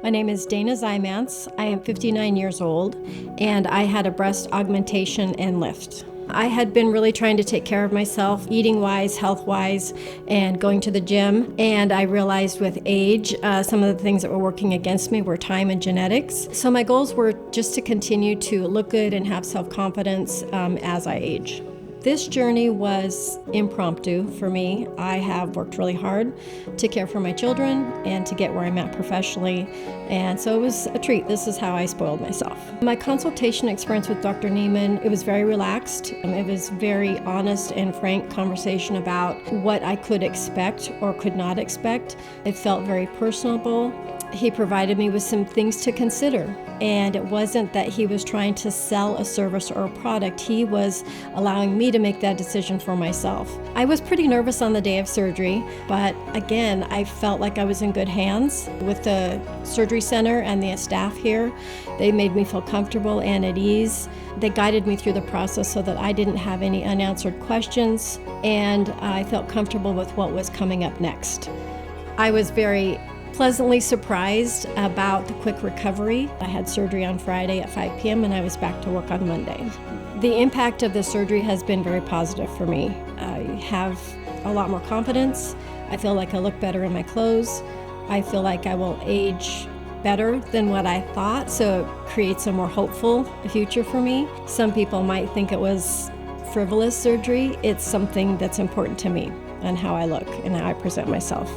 My name is Dana Zymance. I am 59 years old, and I had a breast augmentation and lift. I had been really trying to take care of myself, eating-wise, health-wise, and going to the gym. And I realized with age, some of the things that were working against me were time and genetics. So my goals were just to continue to look good and have self-confidence as I age. This journey was impromptu for me. I have worked really hard to care for my children and to get where I'm at professionally, and so it was a treat. This is how I spoiled myself. My consultation experience with Dr. Neaman, it was very relaxed. It was very honest and frank conversation about what I could expect or could not expect. It felt very personable. He provided me with some things to consider, and it wasn't that he was trying to sell a service or a product. He was allowing me to make that decision for myself. I was pretty nervous on the day of surgery, but again, I felt like I was in good hands with the surgery center and the staff here. They made me feel comfortable and at ease. They guided me through the process so that I didn't have any unanswered questions, and I felt comfortable with what was coming up next. I was very pleasantly surprised about the quick recovery. I had surgery on Friday at 5 p.m. and I was back to work on Monday. The impact of the surgery has been very positive for me. I have a lot more confidence. I feel like I look better in my clothes. I feel like I will age better than what I thought, so it creates a more hopeful future for me. Some people might think it was frivolous surgery. It's something that's important to me and how I look and how I present myself.